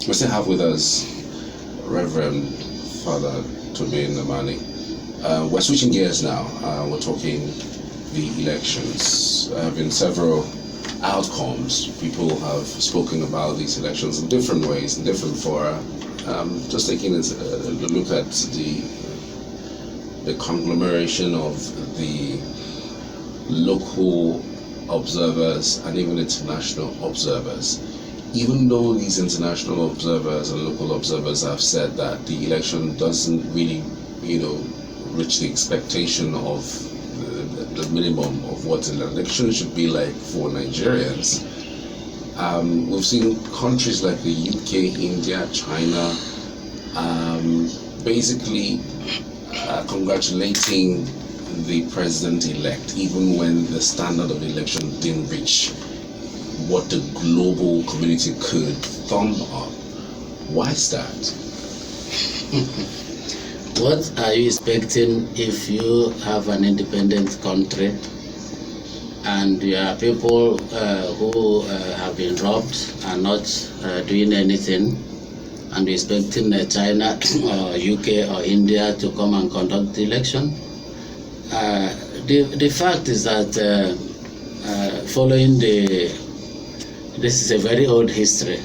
We still have with us Reverend Father Tobe Nnamani. We're switching gears now. We're talking the elections. There have been several outcomes. People have spoken about these elections in different ways, in different fora. Just taking a look at the conglomeration of the local observers and even international observers. Even though these international observers and local observers have said that the election doesn't really, reach the expectation of the minimum of what an election should be like for Nigerians, we've seen countries like the UK, India, China, basically congratulating the president-elect, even when the standard of the election didn't reach what the global community could thumb on. Why is that? What are you expecting if you have an independent country and there are people who have been robbed and not doing anything, and you're expecting China or UK or India to come and conduct the election? The fact is that following this is a very old history.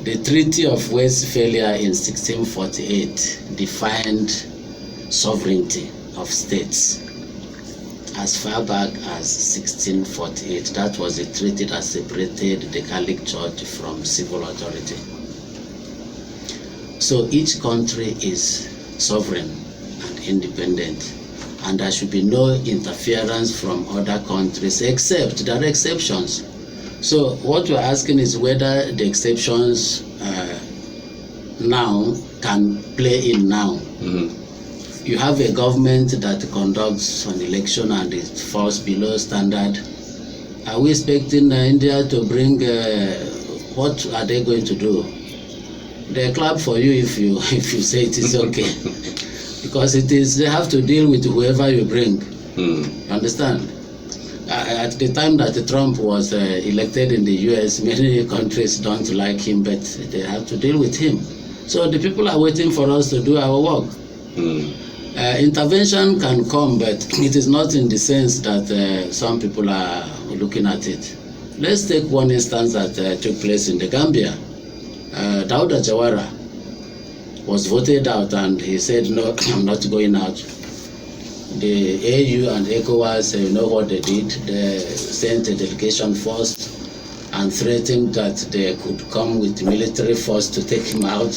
The Treaty of Westphalia in 1648 defined sovereignty of states as far back as 1648. That was the treaty that separated the Catholic Church from civil authority. So each country is sovereign and independent, and there should be no interference from other countries, except there are exceptions. So what we're asking is whether the exceptions now can play in now. Mm-hmm. You have a government that conducts an election and it falls below standard. Are we expecting India to bring, what are they going to do? They clap for you if you say it is okay. Because they have to deal with whoever you bring. You understand? At the time that Trump was elected in the US, many countries don't like him, but they have to deal with him. So the people are waiting for us to do our work. Intervention can come, but it is not in the sense that some people are looking at it. Let's take one instance that took place in the Gambia. Dawda Jawara was voted out and he said, no, I'm not going out. The AU and ECOWAS, you know what they did? They sent a delegation first and threatened that they could come with military force to take him out.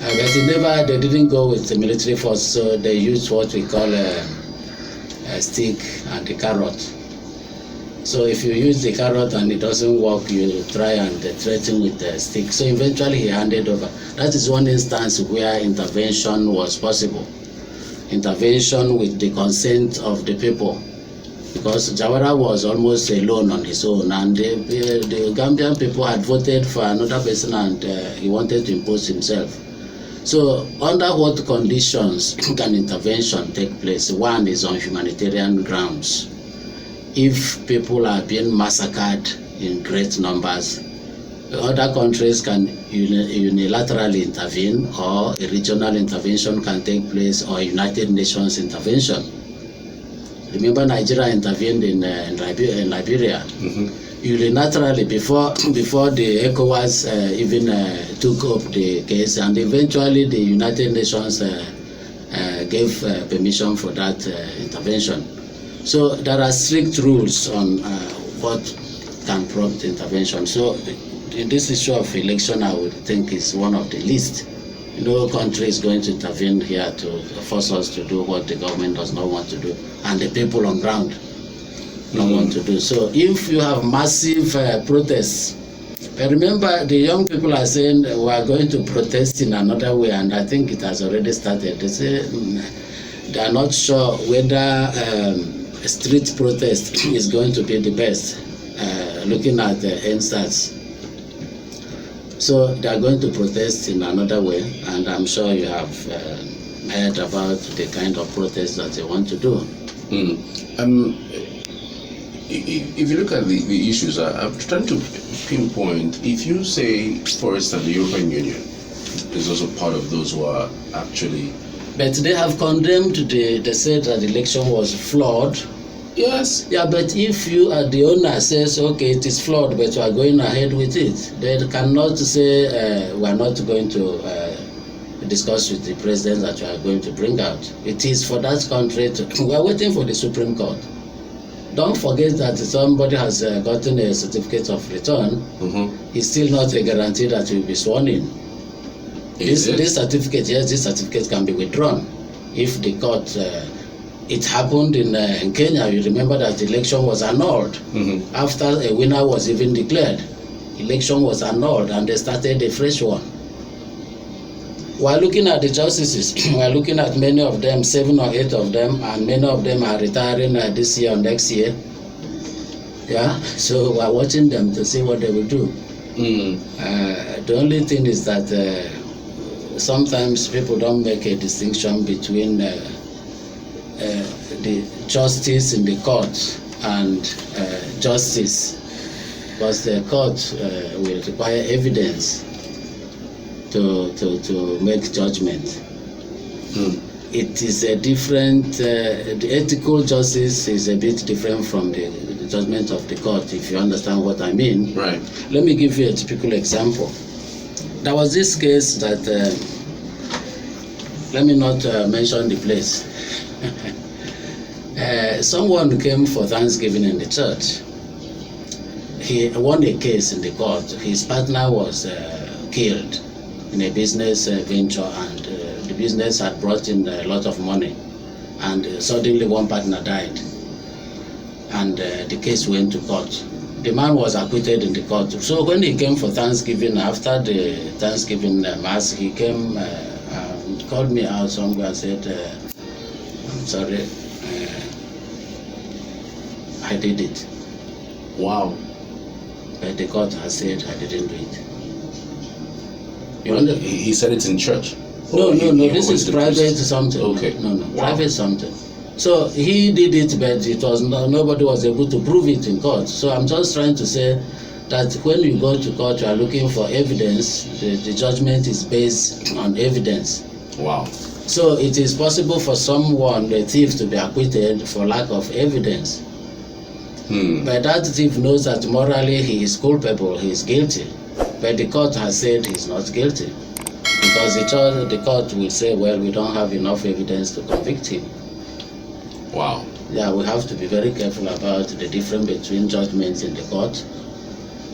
But they didn't go with the military force, so they used what we call a stick and a carrot. So if you use the carrot and it doesn't work, you try and threaten with the stick. So eventually he handed over. That is one instance where intervention was possible. Intervention with the consent of the people, because Jawara was almost alone on his own, and the Gambian people had voted for another person, and he wanted to impose himself. So under what conditions can intervention take place? One is on humanitarian grounds. If people are being massacred in great numbers, other countries can unilaterally intervene, or a regional intervention can take place, or United Nations intervention. Remember, Nigeria intervened in Liberia. Unilaterally before the ECOWAS even took up the case, and eventually the United Nations gave permission for that intervention. So there are strict rules on what can prompt intervention. So in this issue of election, I would think is one of the least. No country is going to intervene here to force us to do what the government does not want to do, and the people on ground don't want to do. So if you have massive protests, remember the young people are saying we are going to protest in another way, and I think it has already started. They say they are not sure whether a street protest is going to be the best, looking at the NSAS. So they are going to protest in another way, and I'm sure you have heard about the kind of protest that they want to do. if you look at the issues, I'm trying to pinpoint. If you say, for instance, the European Union is also part of those who are actually. But they have condemned they said that the election was flawed. Yes. Yeah, but if you are the owner says, okay, it is flawed, but you are going ahead with it, they cannot say we are not going to discuss with the president that you are going to bring out. It is for that country to. We are waiting for the Supreme Court. Don't forget that somebody has gotten a certificate of return. It's still not a guarantee that you will be sworn in. This certificate, yes, this certificate can be withdrawn if the court. It happened in Kenya. You remember that the election was annulled after a winner was even declared. Election was annulled and they started a fresh one. While looking at the justices, we are looking at many of them, 7 or 8 of them, and many of them are retiring this year or next year. Yeah, so we are watching them to see what they will do. The only thing is that sometimes people don't make a distinction between the justice in the court and justice, because the court will require evidence to make judgment. It is a different, the ethical justice is a bit different from the judgment of the court, if you understand what I mean. Right. Let me give you a typical example. There was this case that, let me not mention the place. Someone came for Thanksgiving in the church. He won a case in the court. His partner was killed in a business venture, and the business had brought in a lot of money, and suddenly one partner died, and the case went to court. The man was acquitted in the court. So when he came for Thanksgiving, after the Thanksgiving mass, he came and called me out somewhere and said, I'm sorry, I did it. Wow. But the court has said I didn't do it. He said it in church? No, this is private something. Okay. No, private something. So he did it, but it was nobody was able to prove it in court. So I'm just trying to say that when you go to court, you are looking for evidence. The judgment is based on evidence. Wow. So it is possible for someone, a thief, to be acquitted for lack of evidence. But that thief knows that morally he is culpable, he is guilty. But the court has said he is not guilty, because the court will say, well, we don't have enough evidence to convict him. Wow. Yeah, we have to be very careful about the difference between judgments in the court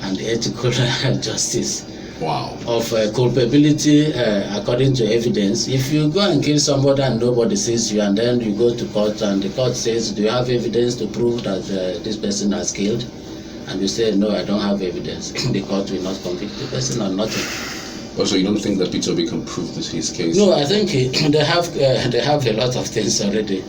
and the ethical justice. Wow. Of culpability according to evidence. If you go and kill somebody and nobody sees you, and then you go to court and the court says, do you have evidence to prove that this person has killed? And you say, no, I don't have evidence. The court will not convict the person or nothing. Also, you don't think that Tobe can prove this his case? No, I think they have a lot of things already,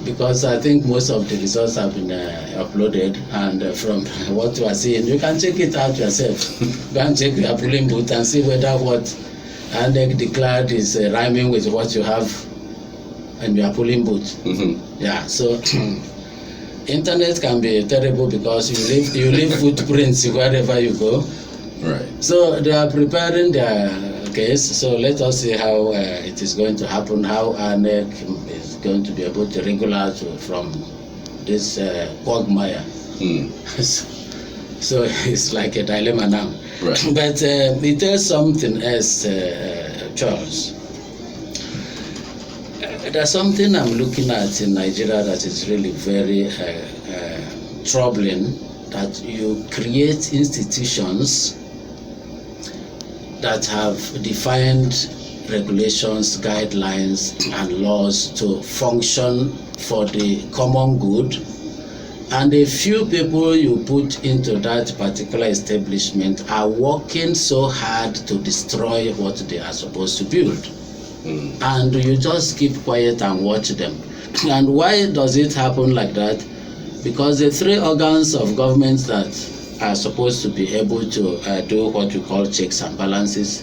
because I think most of the results have been uploaded, and from what you are seeing, you can check it out yourself. Go and check your polling booth and see whether what INEC declared is rhyming with what you have in your polling booth. Yeah, so internet can be terrible because you leave footprints wherever you go. Right. So they are preparing their case. So let us see how it is going to happen, how INEC is going to be able to regulate from this quagmire. So it's like a dilemma now. Right. But it tells something else, Charles. There's something I'm looking at in Nigeria that is really very troubling, that you create institutions that have defined regulations, guidelines, and laws to function for the common good, and a few people you put into that particular establishment are working so hard to destroy what they are supposed to build. And you just keep quiet and watch them. And why does it happen like that? Because the 3 organs of government that are supposed to be able to do what you call checks and balances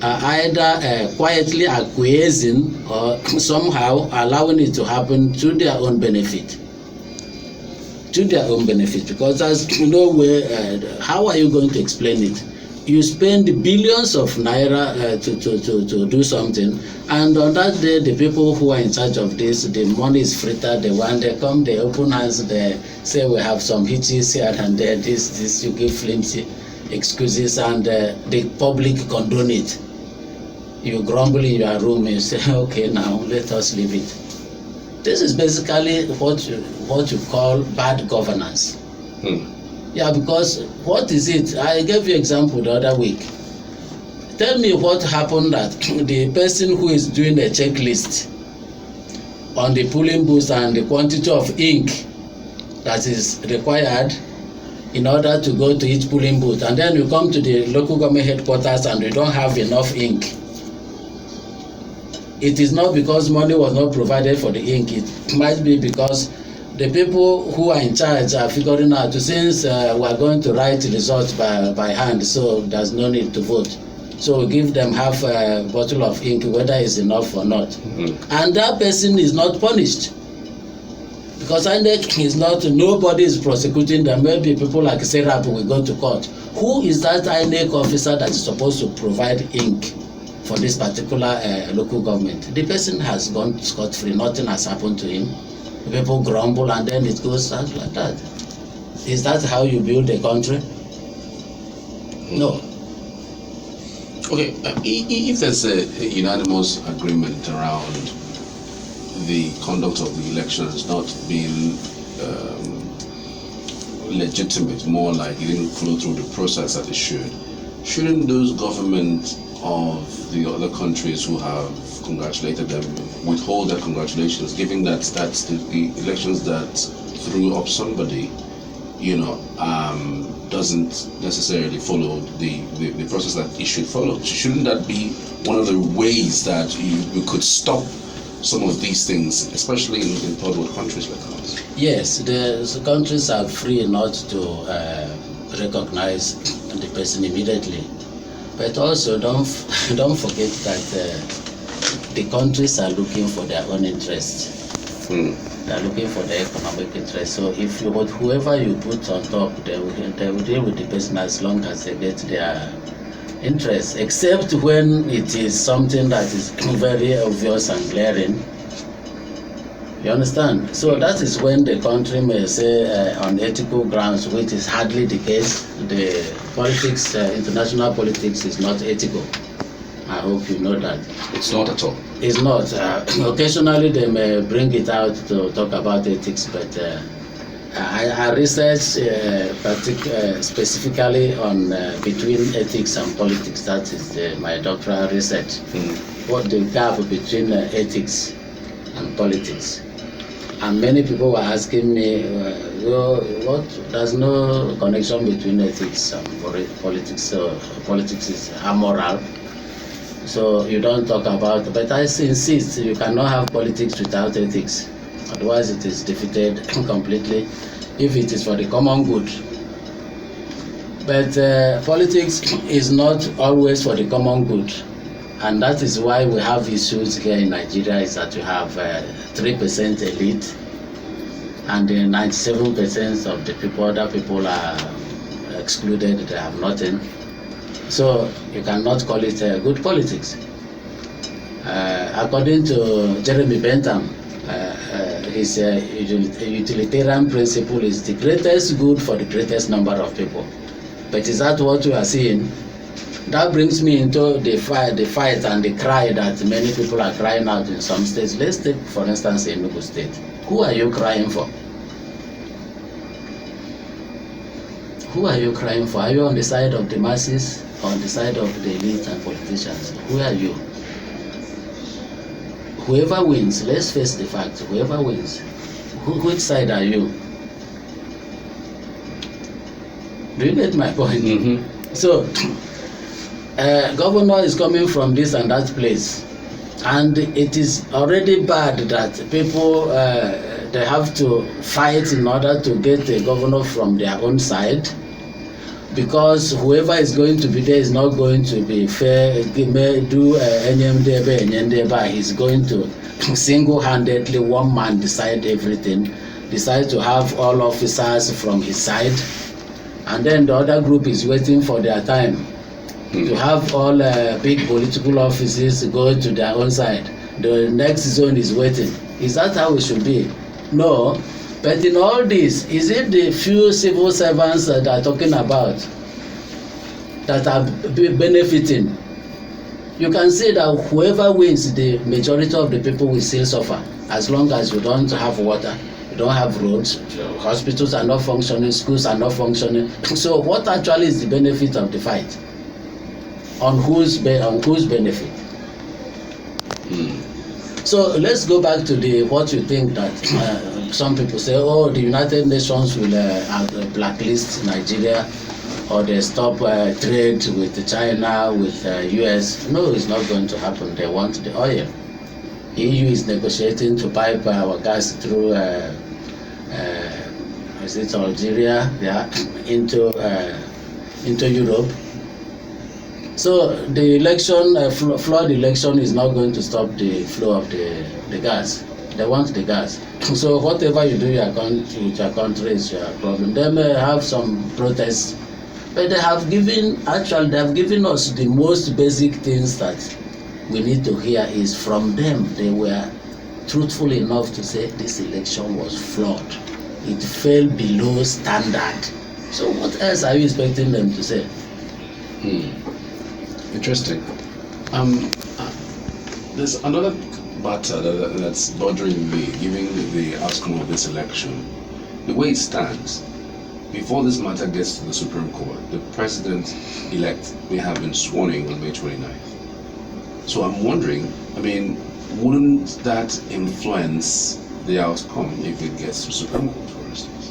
are either quietly acquiescing or somehow allowing it to happen to their own benefit. to their own benefit, because there's no way. How are you going to explain it? You spend billions of naira to do something, and on that day, the people who are in charge of this, the money is frittered. They come, they open hands, they say we have some hitches here and there. This you give flimsy excuses, and the public condone it. You grumble in your room, you say, okay, now let us leave it. This is basically what you call bad governance. Yeah, because what is it? I gave you example the other week. Tell me what happened that the person who is doing a checklist on the polling booth and the quantity of ink that is required in order to go to each polling booth, and then you come to the local government headquarters and you don't have enough ink. It is not because money was not provided for the ink. It might be because the people who are in charge are figuring out, since we are going to write results by hand, so there's no need to vote. So we give them half a bottle of ink, whether it's enough or not. And that person is not punished. Because INEC is not, nobody is prosecuting them. Maybe people like Serap will go to court. Who is that INEC officer that is supposed to provide ink for this particular local government? The person has gone scot-free, nothing has happened to him. People grumble and then it goes out like that. Is that how you build a country? No. Okay, if there's a unanimous agreement around the conduct of the elections not being legitimate, more like it didn't flow through the process that it shouldn't those governments of the other countries who have congratulated them withhold their congratulations, given that that's the elections that threw up somebody, doesn't necessarily follow the process that it should follow? Shouldn't that be one of the ways that you could stop some of these things, especially in third world countries like ours? Yes, the countries are free not to recognize the person immediately, but also don't forget that the countries are looking for their own interests. They are looking for their economic interest. So if whoever you put on top, they will deal with the person as long as they get their interest, except when it is something that is very obvious and glaring. You understand? So that is when the country may say on ethical grounds, which is hardly the case, the politics, international politics is not ethical. I hope you know that. It's not at all. It's not. Occasionally they may bring it out to talk about ethics, but I research specifically on between ethics and politics. That is my doctoral research. What the gap between ethics and politics. And many people were asking me, there's no connection between ethics and politics. So politics is amoral. So you don't talk about, but I insist you cannot have politics without ethics. Otherwise it is defeated completely if it is for the common good. But politics is not always for the common good. And that is why we have issues here in Nigeria, is that you have 3% elite and 97% of the other people are excluded, they have nothing. So you cannot call it good politics. According to Jeremy Bentham, his utilitarian principle is the greatest good for the greatest number of people. But is that what we are seeing? That brings me into the fight and the cry that many people are crying out in some states. Let's take, for instance, Enugu State. Who are you crying for? Who are you crying for? Are you on the side of the masses or on the side of the elite and politicians? Who are you? Whoever wins, let's face the fact, whoever wins, which side are you? Do you get my point? So, governor is coming from this and that place, and it is already bad that people they have to fight in order to get a governor from their own side, because whoever is going to be there is not going to be fair. He's going to single-handedly, one man decide everything, decide to have all officers from his side, and then the other group is waiting for their time to have all big political offices go to their own side. The next zone is waiting. Is that how it should be? No. But in all this, is it the few civil servants that are talking about that are benefiting? You can see that whoever wins, the majority of the people will still suffer, as long as you don't have water, you don't have roads, hospitals are not functioning, schools are not functioning. So what actually is the benefit of the fight? On whose benefit? So let's go back to what you think that some people say, oh, the United Nations will blacklist Nigeria, or they stop trade with China, with US. No, it's not going to happen. They want the oil. EU is negotiating to pipe our gas through is it Algeria, yeah, into Europe. So the election, flawed election, is not going to stop the flow of the gas. They want the gas. So whatever you do with your country is your problem. They may have some protests, but they have given us the most basic things that we need to hear is from them. They were truthful enough to say this election was flawed. It fell below standard. So what else are you expecting them to say? Interesting. There's another matter that's bothering me, given the outcome of this election. The way it stands, before this matter gets to the Supreme Court, the president-elect may have been sworn in on May 29th. So I'm wondering, wouldn't that influence the outcome if it gets to Supreme Court, for instance?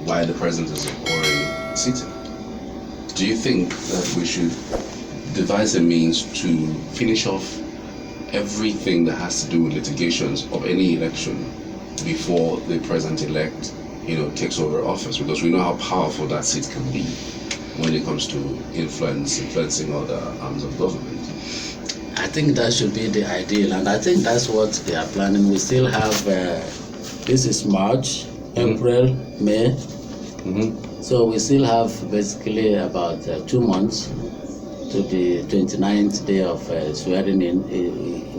Why the president is already sitting? Do you think that we should devise a means to finish off everything that has to do with litigations of any election before the president-elect, takes over office? Because we know how powerful that seat can be when it comes to influencing other arms of government. I think that should be the ideal, and I think that's what they are planning. We still have, this is March, April, May. So we still have basically about 2 months to the 29th day of swearing in.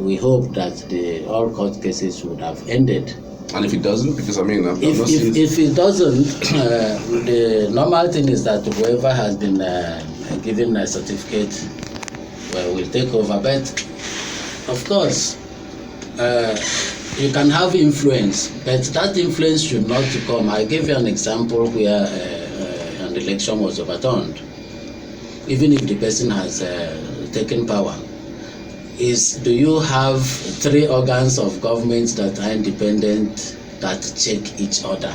We hope that all court cases would have ended. And if it doesn't, because if it doesn't, the normal thing is that whoever has been given a certificate will take over. But of course, you can have influence, but that influence should not come. I gave you an example where an election was overturned. Even if the person has taken power, do you have 3 organs of government that are independent that check each other?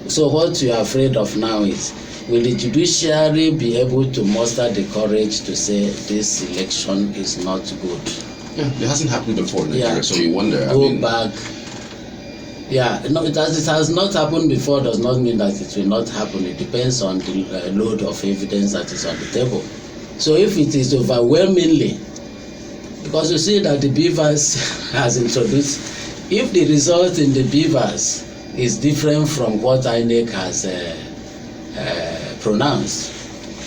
So what you are afraid of now is, will the judiciary be able to muster the courage to say this election is not good? Yeah, it hasn't happened before in Nigeria, so you wonder. Go back. Yeah, no, it has not happened before does not mean that it will not happen. It depends on the load of evidence that is on the table. So if it is overwhelmingly, because you see that the Beavers has introduced, if the result in the Beavers is different from what INEC has pronounced,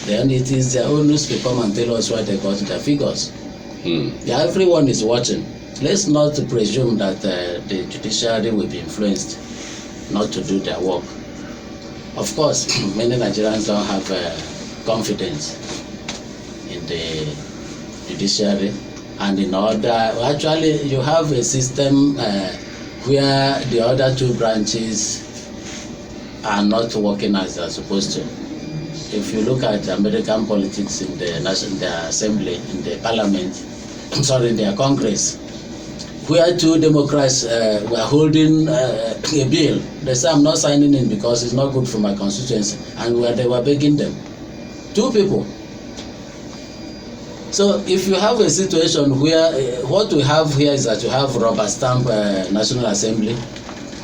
then it is their own newspaper come and tell us why they got their figures. Yeah, everyone is watching. Let's not presume that the judiciary will be influenced not to do their work. Of course, many Nigerians don't have confidence in the judiciary, and in order, actually, you have a system where the other 2 branches are not working as they're supposed to. If you look at American politics in the assembly, in the parliament, in their Congress, where 2 Democrats were holding a bill, they say, I'm not signing in because it's not good for my constituency, and where they were begging them. 2 people. So if you have a situation where what we have here is that you have rubber stamp National Assembly,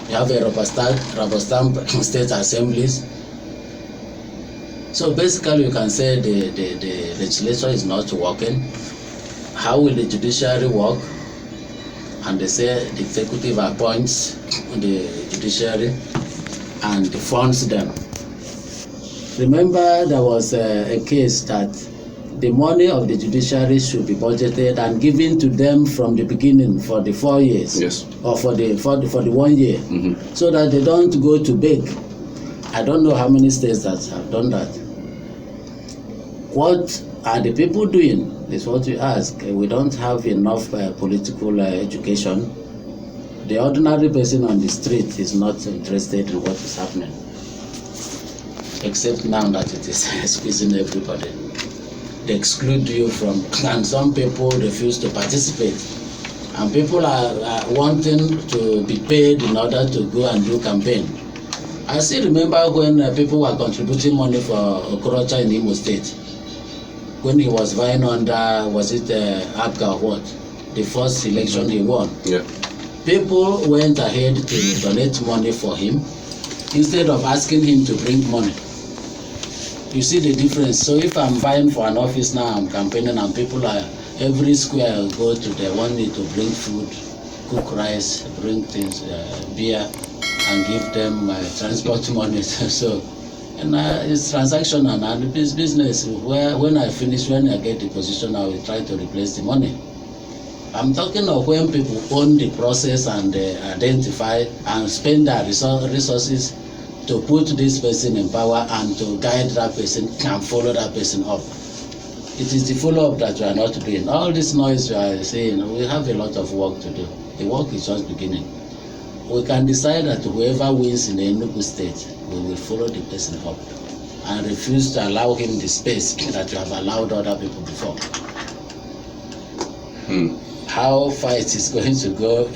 you have a rubber stamp state assemblies. So basically you can say the legislature is not working. How will the judiciary work? and they say the executive appoints the judiciary and funds them. Remember, there was a case that the money of the judiciary should be budgeted and given to them from the beginning for the 4 years, Yes. or for the 1 year, so that they don't go to beg. I don't know how many states that have done that. What are the people doing is what we ask. We don't have enough political education. The ordinary person on the street is not interested in what is happening, except now that it is squeezing everybody. They exclude you from, and some people refuse to participate. And people are wanting to be paid in order to go and do campaign. I still remember when people were contributing money for Okorocha in Imo State, when he was vying under, was it Abga or what? The first election he won. Yeah. People went ahead to donate money for him instead of asking him to bring money. You see the difference. So if I'm vying for an office now, I'm campaigning, and people are, every square I go to, they want me to bring food, cook rice, bring things, beer, and give them my transport money. So, and it's transactional and it's business. Where when I get the position, I will try to replace the money. I'm talking of when people own the process and identify and spend their resources to put this person in power and to guide that person and follow that person up. It is the follow-up that we are not doing. All this noise we are saying, we have a lot of work to do. The work is just beginning. We can decide that whoever wins in the Enugu state, we will follow the person up and refuse to allow him the space that you have allowed other people before. How far it is going to go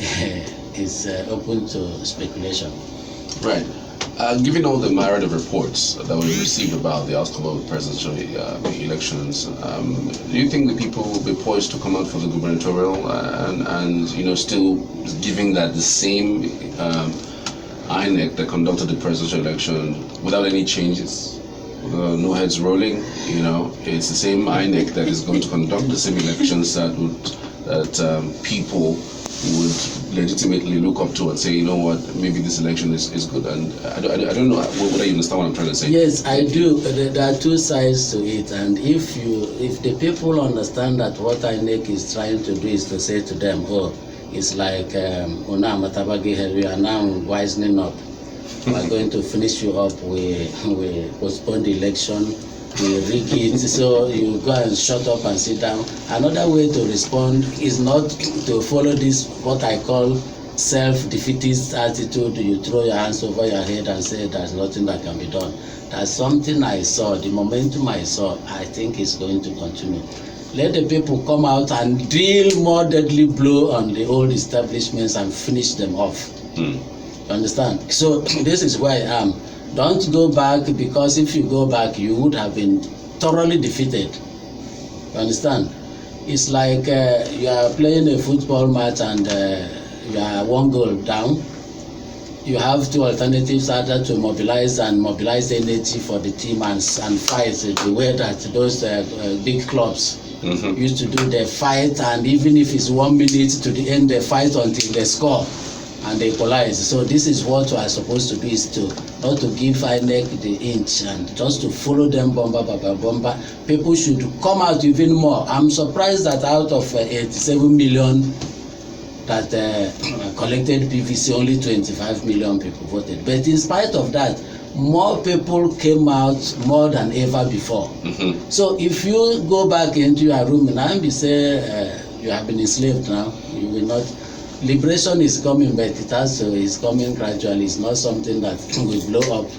is open to speculation. Right. Given all the myriad of reports that we received about the outcome of the presidential elections, do you think the people will be poised to come out for the gubernatorial and still giving that the same INEC that conducted the presidential election without any changes, no heads rolling? It's the same INEC that is going to conduct the same elections that people would legitimately look up to and say, you know what, maybe this election is good. And I don't know whether you understand what I'm trying to say. Yes, I do. There are two sides to it, and if the people understand that what INEC is trying to do is to say to them, it's like we are now wisening up. We are going to finish you up. We postpone the election. We rig it, so you go and shut up and sit down. Another way to respond is not to follow this, what I call self-defeatist attitude. You throw your hands over your head and say there's nothing that can be done. That's something I saw, the momentum I saw, I think is going to continue. Let the people come out and deal more deadly blow on the old establishments and finish them off. You understand? So this is where I am. Don't go back, because if you go back, you would have been thoroughly defeated. You understand? It's like you are playing a football match and you are 1 goal down. You have two alternatives, either to mobilize the energy for the team and fight the way that those big clubs used to do. They fight, and even if it's 1 minute to the end, they fight until they score and they equalize. So this is what we are supposed to do, is to not to give INEC the inch and just to follow them bomba. People should come out even more. I'm surprised that out of 87 million that collected PVC, only 25 million people voted. But in spite of that, more people came out more than ever before. So if you go back into your room and say you have been enslaved now, you will not. Liberation is coming, but it's coming gradually. It's not something that will blow up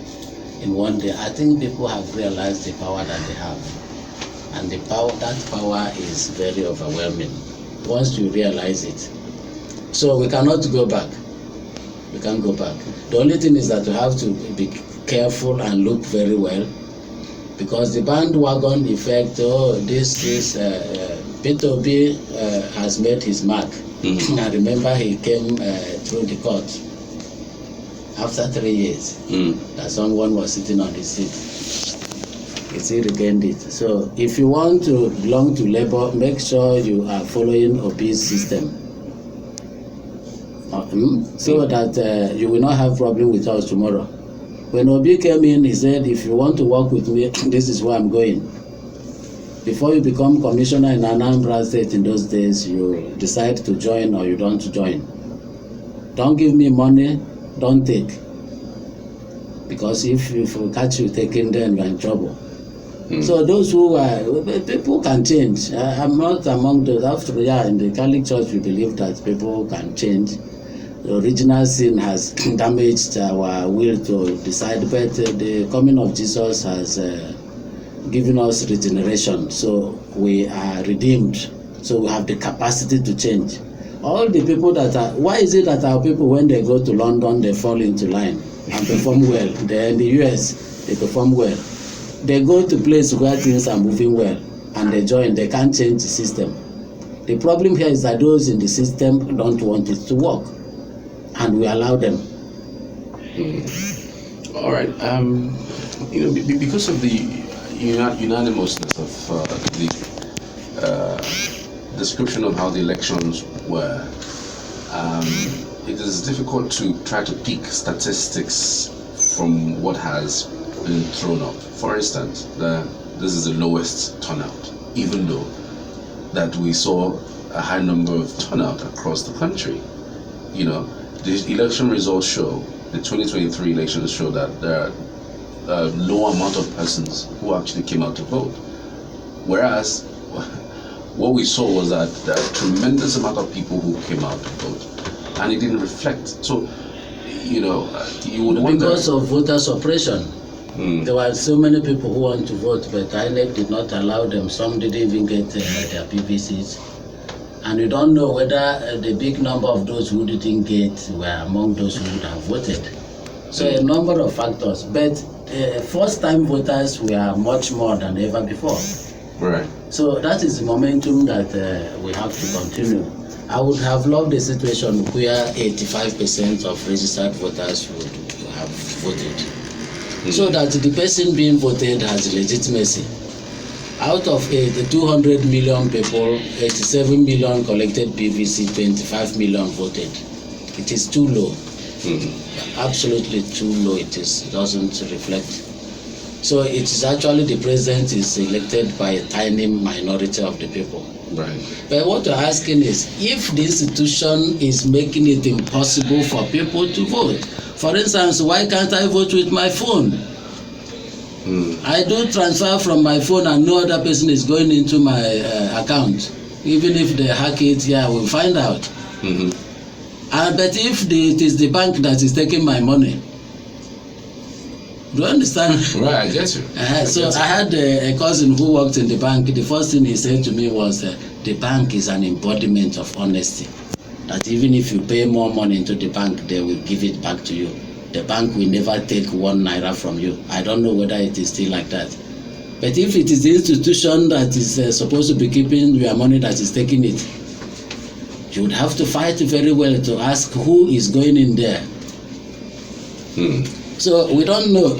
in one day. I think people have realized the power that they have, and that power is very overwhelming once you realize it. So we cannot go back. We can't go back. The only thing is that you have to be careful and look very well, because the bandwagon effect, Tobe has made his mark. I remember he came through the court after 3 years that someone was sitting on his seat. He regained it. So if you want to belong to Labour, make sure you are following Obi's system. so that you will not have problem with us tomorrow. When Obi came in, he said, if you want to work with me, this is where I'm going. Before you become commissioner in Anambra State in those days, you decide to join or you don't join. Don't give me money, don't take. Because if we catch you taking, then you're in trouble. So those who people can change. I'm not among those. After in the Catholic Church, we believe that people can change. The original sin has damaged our will to decide, but the coming of Jesus has given us regeneration. So we are redeemed. So we have the capacity to change. All the people that are, why is it that our people, when they go to London, they fall into line and perform well? They're in the US, they perform well. They go to places where things are moving well and they join, they can't change the system. The problem here is that those in the system don't want it to work, and we allow them. All right. Because of the unanimousness of the description of how the elections were, it is difficult to try to pick statistics from what has been thrown up. For instance, this is the lowest turnout, even though that we saw a high number of turnout across the country. The election results show, the 2023 elections show that there are a low amount of persons who actually came out to vote. Whereas what we saw was that there are a tremendous amount of people who came out to vote, and it didn't reflect. So, you would wonder. Because of voter suppression. There were so many people who want to vote, but INEC did not allow them. Some didn't even get their PVCs. And we don't know whether the big number of those who didn't get were among those who would have voted. So a number of factors. But first-time voters were much more than ever before. Right. So that is the momentum that we have to continue. I would have loved a situation where 85% of registered voters would have voted. So that the person being voted has legitimacy. Out of the 200 million people, 87 million collected PVC, 25 million voted. It is too low. Absolutely too low. It doesn't reflect. So it is actually the president is elected by a tiny minority of the people. Right. But what we're asking is, if the institution is making it impossible for people to vote, for instance, why can't I vote with my phone? I do transfer from my phone and no other person is going into my account. Even if they hack it, we'll find out. But if it is the bank that is taking my money, do you understand? Right, I get you. I had a cousin who worked in the bank. The first thing he said to me was, the bank is an embodiment of honesty. That even if you pay more money into the bank, they will give it back to you. The bank will never take 1 naira from you. I don't know whether it is still like that. But if it is the institution that is supposed to be keeping your money that is taking it, you would have to fight very well to ask who is going in there. So we don't know.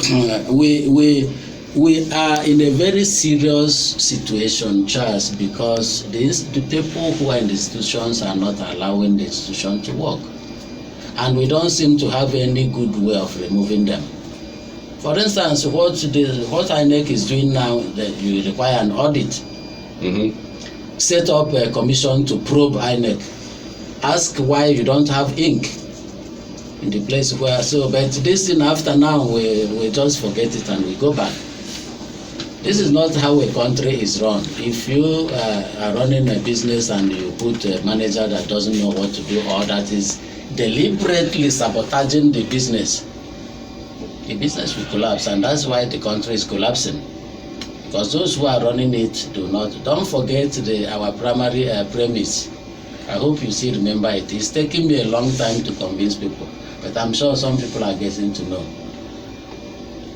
We are in a very serious situation, Charles, because the people who are in the institutions are not allowing the institution to work. And we don't seem to have any good way of removing them. For instance, what INEC is doing now, that you require an audit. Set up a commission to probe INEC. Ask why you don't have ink in the place where. But this thing after now, we just forget it and we go back. This is not how a country is run. If you are running a business and you put a manager that doesn't know what to do, or that is deliberately sabotaging the business will collapse, and that's why the country is collapsing. Because those who are running it don't forget our primary premise. I hope you still remember it. It's taking me a long time to convince people, but I'm sure some people are getting to know.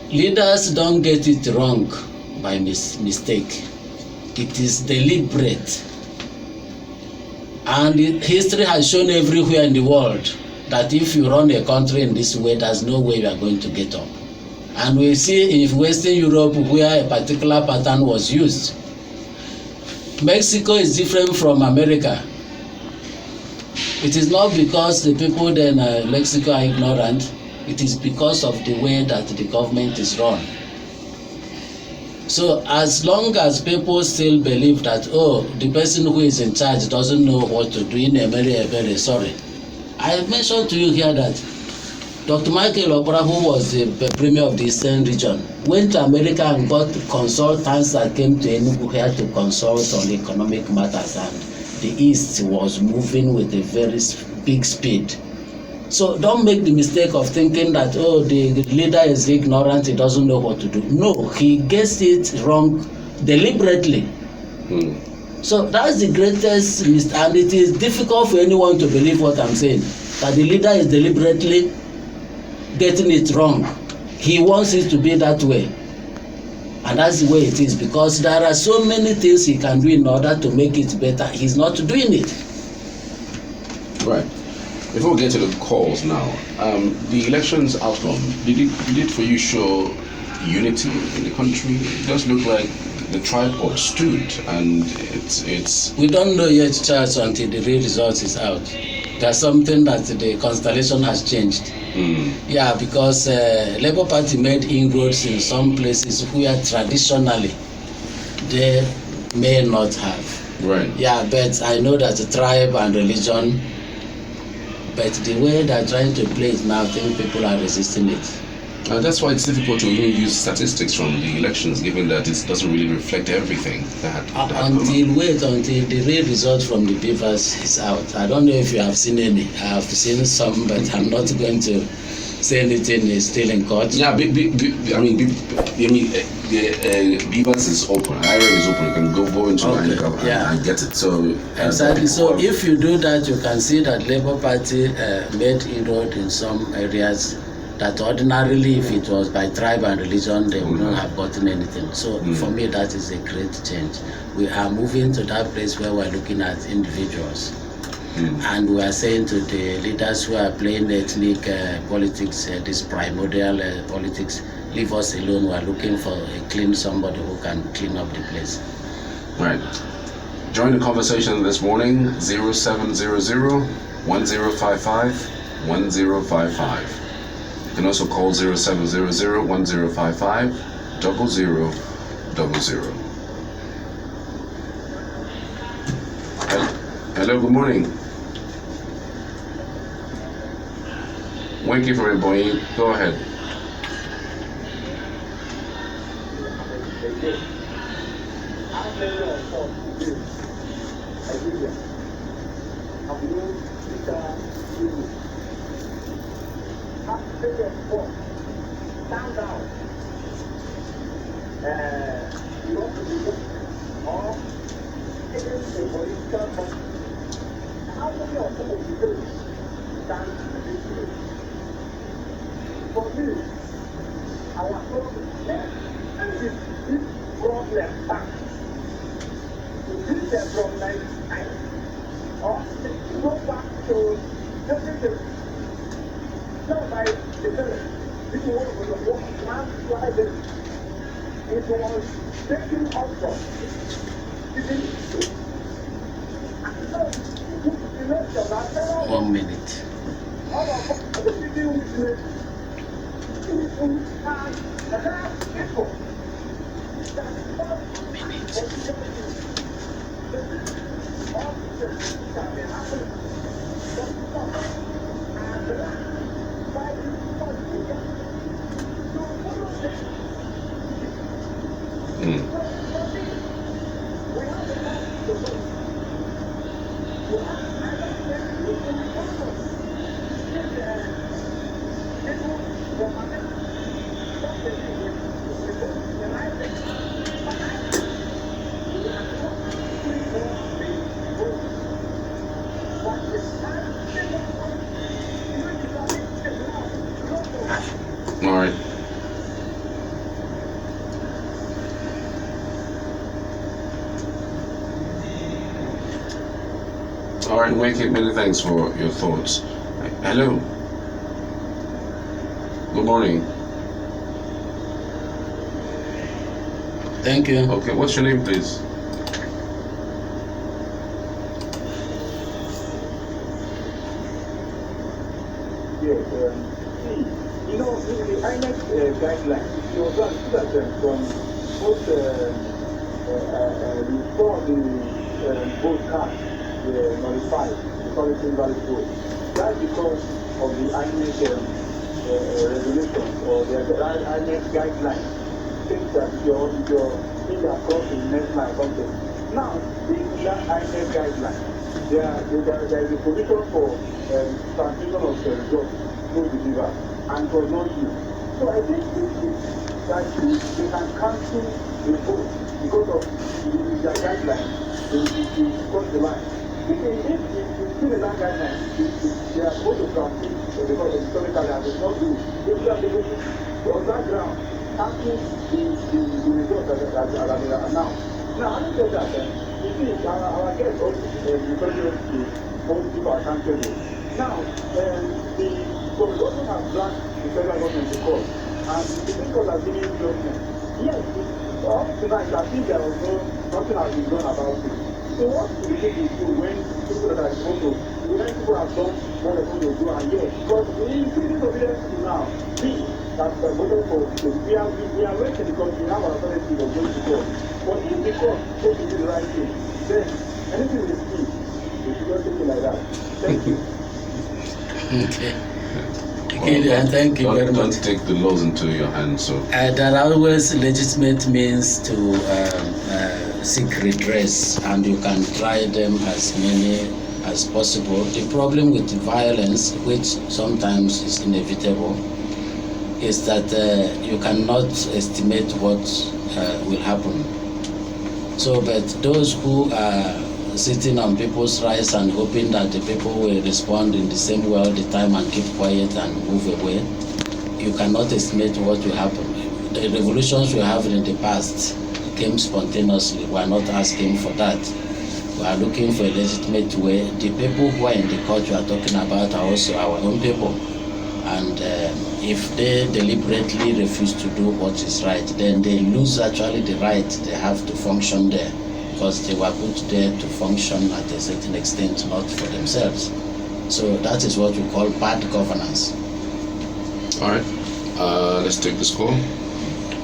Leaders don't get it wrong by mistake. It is deliberate. And history has shown everywhere in the world that if you run a country in this way, there's no way you are going to get up. And we see in Western Europe where a particular pattern was used. Mexico is different from America. It is not because the people in Mexico are ignorant. It is because of the way that the government is run. So as long as people still believe that, oh, the person who is in charge doesn't know what to do, in a very sorry. I mentioned to you here that Dr. Michael Okora, who was the premier of the Eastern region, went to America and got consultants that came to Enugu here to consult on economic matters, and the East was moving with a very big speed. So don't make the mistake of thinking that, oh, the leader is ignorant, he doesn't know what to do. No, he gets it wrong deliberately. So that's the greatest mistake, and it is difficult for anyone to believe what I'm saying, that the leader is deliberately getting it wrong. He wants it to be that way. And that's the way it is, because there are so many things he can do in order to make it better. He's not doing it. Right. Before we get to the calls now, the elections outcome, did it for you show unity in the country? It does look like the tripod stood, and it's. We don't know yet, Charles, until the real result is out. There's something that the constellation has changed. Yeah, because Labour Party made inroads in some places where traditionally they may not have. Right. Yeah, but I know that the tribe and religion, but the way they're trying to play it now, I think people are resisting it. That's why it's difficult to even use statistics from the elections, given that it doesn't really reflect everything until the real result from the papers is out. I don't know if you have seen any. I have seen some, but I'm not going to say anything. Is still in court. Yeah, Beavers is open. IRA is open. You can go into and get it. So exactly. So if you do that, you can see that Labour Party made inroad in some areas that ordinarily, if it was by tribe and religion, they wouldn't have gotten anything. So for me, that is a great change. We are moving to that place where we're looking at individuals. And we are saying to the leaders who are playing ethnic politics, this primordial politics, leave us alone. We are looking for somebody who can clean up the place. Right. Join the conversation this morning, 0700 1055 1055. You can also call 0700 1055 0000. Hello, good morning. Winky from Boeing, go ahead. One minute. All right. All right, Winky, many thanks for your thoughts. Hello. Good morning. Thank you. Okay, what's your name, please? guidelines, you also see that from most before the vote card nullified, the quality invalid vote. That's because of the INEC regulations or the INEC guidelines. Things that your things are across the national context. Now, in that INEC guideline, there is a provision for transmission of results to deliver, and it was not used. So I think that they can cancel the vote because of the guideline. They cross the line. If you see the land guideline, they are supposed to transmit because historically I was not doing. They should have been on that ground, cancel the results that are announced. Now, having said that, you see, our guests also the president to hold people accountable. Now, the government has dragged the federal government to court, and the Supreme Court has given judgment. Yes, up tonight, I think there was nothing has been done about it. So what do you think you do when people that are supposed to, when people have done what they're supposed to do, and yes, because we increasing evidence now, we that voted for, we are waiting because we have our authority of going to court. But if the court takes to do the right thing, then anything we see, we should just take it like that. Thank you. Okay. And thank you very much. Don't take the laws into your hands. So there are always legitimate means to seek redress, and you can try them as many as possible. The problem with violence, which sometimes is inevitable, is that you cannot estimate what will happen. So, but those who are sitting on people's rights and hoping that the people will respond in the same way all the time and keep quiet and move away, you cannot estimate what will happen. The revolutions we have in the past came spontaneously. We are not asking for that. We are looking for a legitimate way. The people who are in the court you are talking about are also our own people. And if they deliberately refuse to do what is right, then they lose actually the right they have to function there, because they were put there to function at a certain extent, not for themselves. So that is what we call bad governance. all right, let's take this call.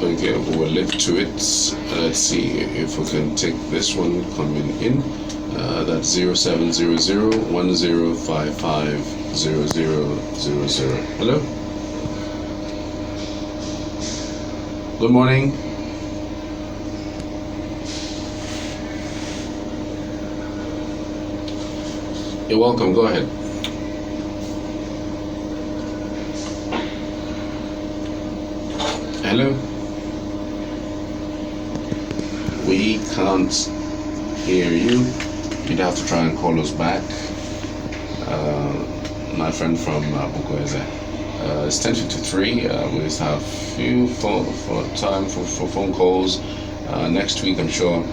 Okay, we'll live to it. Let's see if we can take this one coming in. That's 0700-1055-0000. Hello? Good morning. You're welcome, go ahead. Hello? We can't hear you. You'd have to try and call us back. My friend from Bukwese. It's 10:53. We just have few time for phone calls. Next week, I'm sure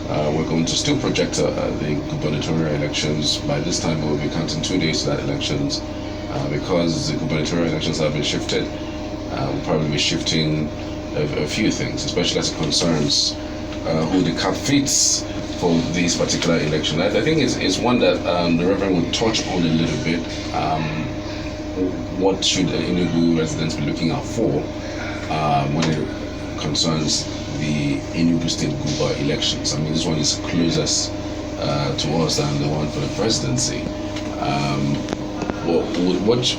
we're going to still project the gubernatorial elections. By this time, we'll be counting 2 days to that elections. Because the gubernatorial elections have been shifted, we'll probably be shifting a few things, especially as it concerns who the cap fits for this particular election. I think it's one that the Reverend will touch on a little bit. What should Enugu residents be looking out for when it concerns the Enugu State Guber elections? I mean, this one is closest to us than the one for the presidency.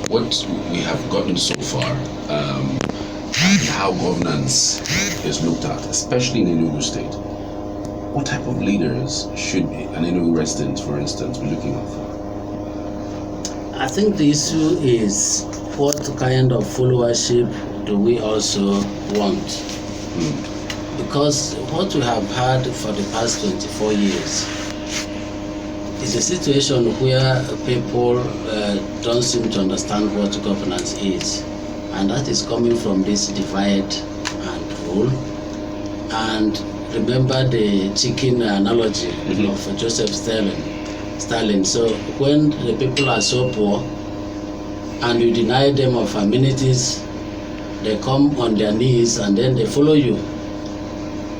What we have gotten so far, and how governance is looked at, especially in Enugu State. What type of leaders should an Enugu resident, for instance, be looking out for? I think the issue is what kind of followership do we also want? Because what we have had for the past 24 years is a situation where people don't seem to understand what governance is. And that is coming from this divide and rule. And remember the chicken analogy of Joseph Stalin. So when the people are so poor and you deny them of amenities, they come on their knees and then they follow you.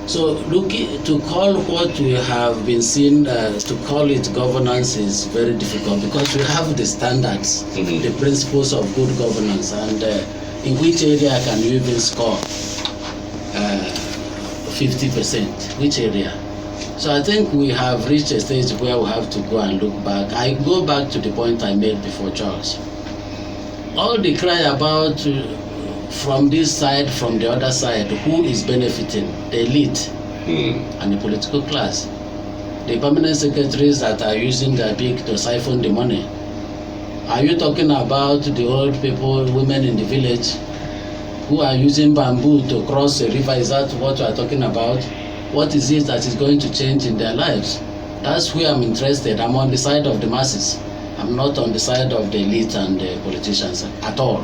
So to call what we have been seeing, to call it governance is very difficult, because we have the standards, the principles of good governance, and in which area can you even score 50%? Which area? So I think we have reached a stage where we have to go and look back. I go back to the point I made before, Charles. All the cry about from this side, from the other side, who is benefiting? The elite and the political class. The permanent secretaries that are using their beak to siphon the money. Are you talking about the old people, women in the village who are using bamboo to cross a river? Is that what you are talking about? What is it that is going to change in their lives? That's where I'm interested. I'm on the side of the masses. I'm not on the side of the elite and the politicians at all.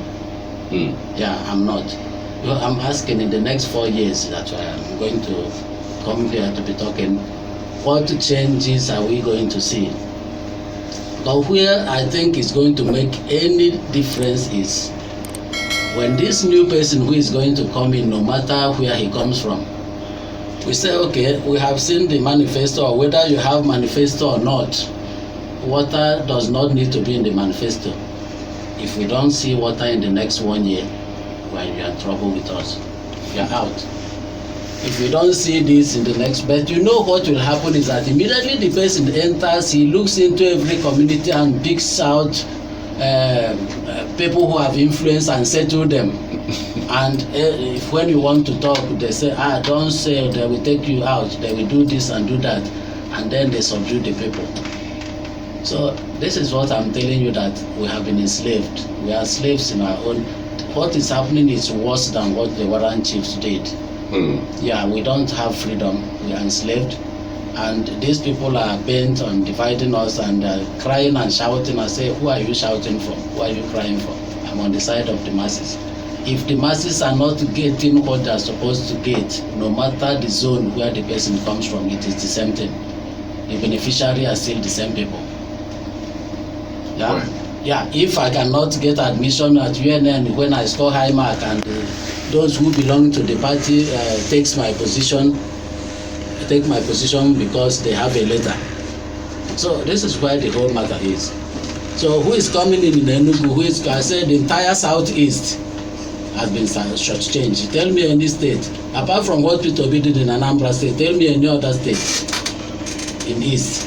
Yeah, I'm not. I'm asking in the next 4 years, that's why I'm going to come here to be talking, what changes are we going to see? But where I think is going to make any difference is when this new person who is going to come in, no matter where he comes from, we say, okay, we have seen the manifesto, or whether you have manifesto or not, water does not need to be in the manifesto. If we don't see water in the next 1 year, well, you are in trouble with us. You are out. If we don't see this in the next, but you know what will happen is that immediately the person enters, he looks into every community and picks out people who have influence and settle them. And if when you want to talk, they say, don't say, they will take you out, they will do this and do that, and then they subdue the people. So this is what I'm telling you, that we have been enslaved. We are slaves in our own. What is happening is worse than what the warrant chiefs did. Yeah, we don't have freedom. We are enslaved. And these people are bent on dividing us and crying and shouting. I say, who are you shouting for? Who are you crying for? I'm on the side of the masses. If the masses are not getting what they are supposed to get, no matter the zone where the person comes from, it is the same thing. The beneficiary are still the same people. Yeah, right. Yeah. If I cannot get admission at UNN when I score high mark, and those who belong to the party take my position because they have a letter. So this is where the whole matter is. So who is coming in Enugu? Who is? I said the entire southeast has been shortchanged. Tell me any state apart from what Tobe did in Anambra State. Tell me any other state in East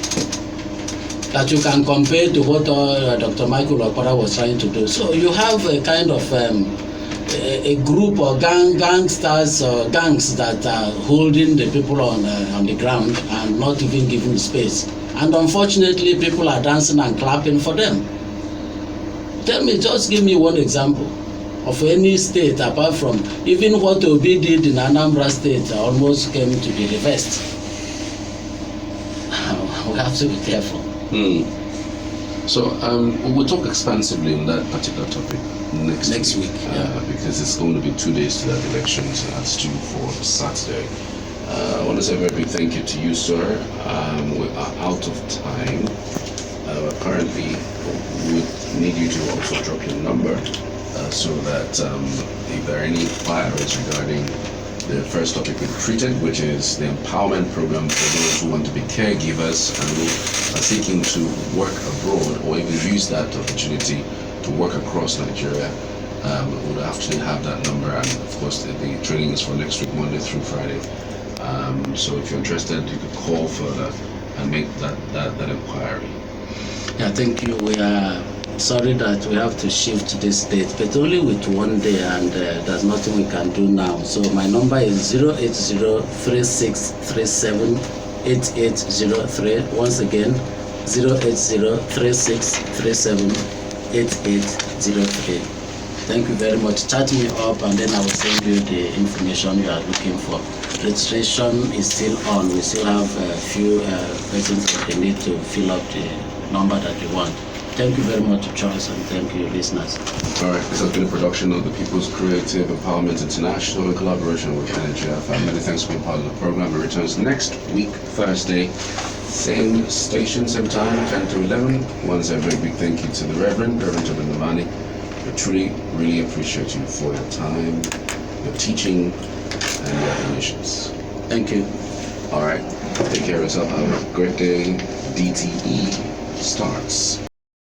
that you can compare to what Dr. Michael Okpara was trying to do. So you have a kind of a group or gangsters or gangs that are holding the people on the ground and not even giving space. And unfortunately, people are dancing and clapping for them. Tell me, just give me one example of any state apart from even what Tobe did in Anambra State almost came to be reversed. We have to be careful. So we'll talk expansively on that particular topic next week. Because it's going to be 2 days to that elections, and that's due for Saturday. I want to say a very big thank you to you, sir. We are out of time. Apparently, we need you to also drop your number so that if there are any inquiries regarding the first topic we treated, which is the empowerment program for those who want to be caregivers and who are seeking to work abroad or even use that opportunity to work across Nigeria, would actually have that number. And of course, the training is for next week, Monday through Friday. So if you're interested, you could call further and make that inquiry. Yeah, thank you. We are sorry that we have to shift this date, but only with 1 day, and there's nothing we can do now. So my number is 08036378803. Once again, 08036378803. Thank you very much. Chat me up and then I will send you the information you are looking for. Registration is still on. We still have a few persons that they need to fill up the number that you want. Thank you very much, Charles, and thank you, listeners. All right, this has been a production of the People's Creative Empowerment International in collaboration with NGF. Many thanks for being part of the program. It returns next week, Thursday, same station, same time, 10 to 11. Once a very big thank you to the Reverend Tobe Nnamani. We truly, really appreciate you for your time, your teaching, and your donations. Thank you. All right, take care of yourself. Have a great day. DTE starts.